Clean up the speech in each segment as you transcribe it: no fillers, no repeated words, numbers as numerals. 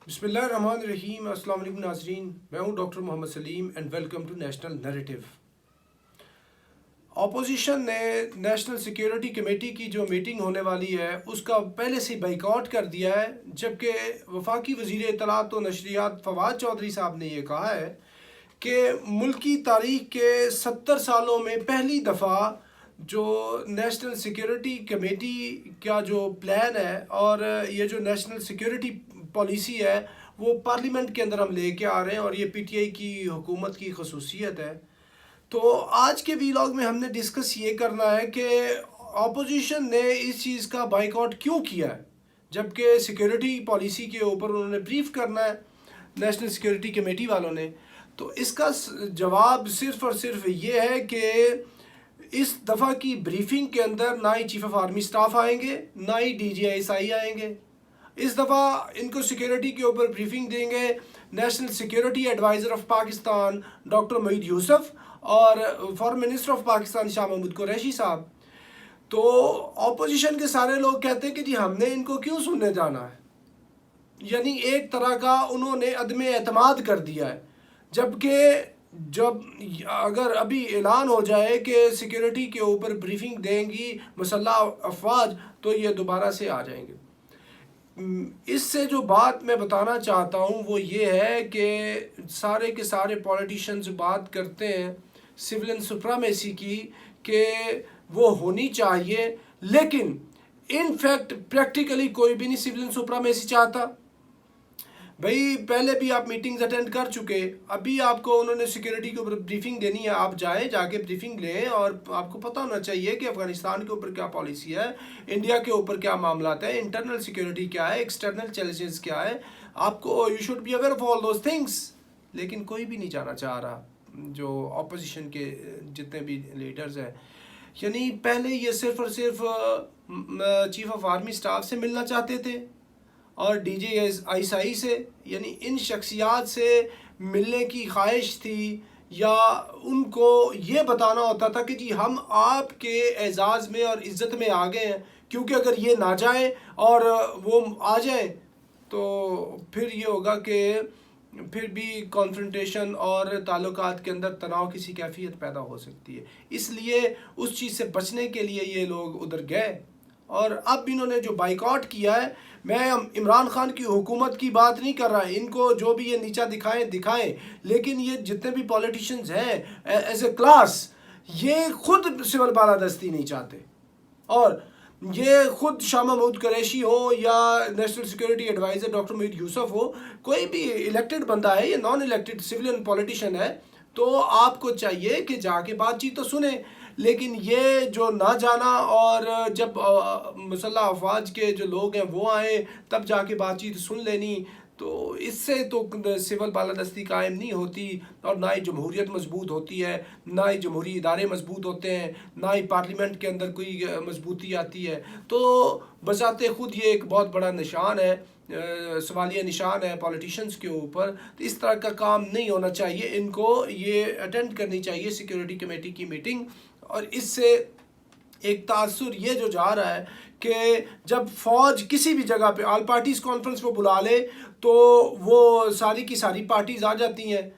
بسم اللہ الرحمن الرحیم۔ السلام علیکم ناظرین، میں ہوں doctor Mohammad Salim and welcome to national narrative. Opposition نے نیشنل سیکیورٹی کمیٹی کی جو میٹنگ ہونے والی ہے اس کا پہلے سے بائیکاٹ کر دیا ہے، جبکہ وفاقی وزیر اطلاعات و نشریات فواد چودھری صاحب نے یہ کہا ہے کہ ملکی تاریخ کے 70 سالوں میں پہلی دفعہ جو نیشنل سیکیورٹی کمیٹی کا جو پلان ہے اور یہ جو نیشنل سیکیورٹی پالیسی ہے وہ پارلیمنٹ کے اندر ہم لے کے آ رہے ہیں، اور یہ پی ٹی آئی کی حکومت کی خصوصیت ہے۔ تو آج کے ویلاگ میں ہم نے ڈسکس یہ کرنا ہے کہ اپوزیشن نے اس چیز کا بائیکاٹ کیوں کیا ہے، جبکہ سیکیورٹی پالیسی کے اوپر انہوں نے بریف کرنا ہے نیشنل سیکیورٹی کمیٹی والوں نے۔ تو اس کا جواب صرف اور صرف یہ ہے کہ اس دفعہ کی بریفنگ کے اندر نہ ہی چیف آف آرمی سٹاف آئیں گے، نہ ہی ڈی جی آئی آئی آئیں گے۔ اس دفعہ ان کو سیکیورٹی کے اوپر بریفنگ دیں گے national security adviser of Pakistan doctor Moeed Yusuf اور foreign minister of Pakistan Shah Mahmood Qureshi sahib. تو اپوزیشن کے سارے لوگ کہتے ہیں کہ جی ہم نے ان کو کیوں سننے جانا ہے، یعنی ایک طرح کا انہوں نے عدم اعتماد کر دیا ہے، جبکہ اگر ابھی اعلان ہو جائے کہ سیکیورٹی کے اوپر بریفنگ دیں گی مسلح افواج تو یہ دوبارہ سے آ جائیں گے۔ اس سے جو بات میں بتانا چاہتا ہوں وہ یہ ہے کہ سارے کے سارے پولیٹیشنز بات کرتے ہیں سویلین سپرامیسی کی کہ وہ ہونی چاہیے، لیکن ان فیکٹ پریکٹیکلی کوئی بھی نہیں سویلین سپرامیسی چاہتا۔ بھئی پہلے بھی آپ میٹنگز اٹینڈ کر چکے، ابھی آپ کو انہوں نے سیکیورٹی کے اوپر بریفنگ دینی ہے، آپ جائیں، جا کے بریفنگ لیں، اور آپ کو پتہ ہونا چاہیے کہ افغانستان کے اوپر کیا پالیسی ہے، انڈیا کے اوپر کیا معاملات ہیں، انٹرنل سیکیورٹی کیا ہے، ایکسٹرنل چیلنجز کیا ہے، آپ کو you should be aware of all those things. لیکن کوئی بھی نہیں جانا چاہ رہا، جو اپوزیشن کے جتنے بھی لیڈرز ہیں، یعنی پہلے یہ صرف اور صرف چیف آف آرمی سٹاف سے ملنا چاہتے تھے اور ڈی جے آئی سے، یعنی ان شخصیات سے ملنے کی خواہش تھی، یا ان کو یہ بتانا ہوتا تھا کہ جی ہم آپ کے اعزاز میں اور عزت میں آ گئے ہیں، کیونکہ اگر یہ نہ جائیں اور وہ آ جائیں تو پھر یہ ہوگا کہ پھر بھی کانفرنٹیشن اور تعلقات کے اندر تناؤ کسی کیفیت پیدا ہو سکتی ہے۔ اس لیے اس چیز سے بچنے کے لیے یہ لوگ ادھر گئے، اور اب انہوں نے جو بائیکاٹ کیا ہے، میں عمران خان کی حکومت کی بات نہیں کر رہا، ان کو جو بھی یہ نیچا دکھائیں، لیکن یہ جتنے بھی پولیٹیشنز ہیں ایز اے کلاس، یہ خود سول بالادستی نہیں چاہتے، اور یہ خود شاہ محمود قریشی ہو یا national security adviser doctor Moeed Yusuf ہو، کوئی بھی الیکٹڈ بندہ ہے، یہ نان الیکٹڈ سویلین پولیٹیشن ہے، تو آپ کو چاہیے کہ جا کے بات چیت تو سنیں۔ لیکن یہ جو نہ جانا، اور جب مسلح افواج کے جو لوگ ہیں وہ آئیں تب جا کے بات چیت سن لینی، تو اس سے تو سول بالادستی قائم نہیں ہوتی، اور نہ ہی جمہوریت مضبوط ہوتی ہے، نہ ہی جمہوری ادارے مضبوط ہوتے ہیں، نہ ہی پارلیمنٹ کے اندر کوئی مضبوطی آتی ہے۔ تو بذات خود یہ ایک بہت بڑا نشان ہے، سوالیہ نشان ہے پولیٹیشنز کے اوپر۔ تو اس طرح کا کام نہیں ہونا چاہیے، ان کو یہ اٹینڈ کرنی چاہیے سیکیورٹی کمیٹی کی میٹنگ، اور اس سے ایک تاثر یہ جو جا رہا ہے کہ جب فوج کسی بھی جگہ پہ آل پارٹیز کانفرنس وہ بلا لے تو وہ ساری کی ساری پارٹیز آ جاتی ہیں۔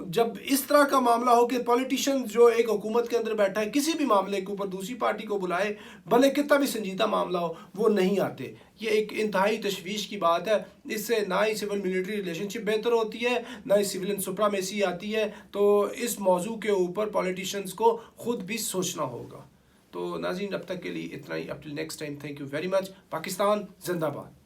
جب اس طرح کا معاملہ ہو کہ پولیٹیشن جو ایک حکومت کے اندر بیٹھا ہے کسی بھی معاملے کے اوپر دوسری پارٹی کو بلائے، بھلے کتنا بھی سنجیدہ معاملہ ہو، وہ نہیں آتے، یہ ایک انتہائی تشویش کی بات ہے۔ اس سے نہ ہی سول ملٹری ریلیشن شپ بہتر ہوتی ہے، نہ ہی سویلین سپرامیسی آتی ہے۔ تو اس موضوع کے اوپر پولیٹیشنز کو خود بھی سوچنا ہوگا۔ تو ناظرین اب تک کے لیے اتنا ہی، up till next time, thank you very much. Pakistan زندہ باد۔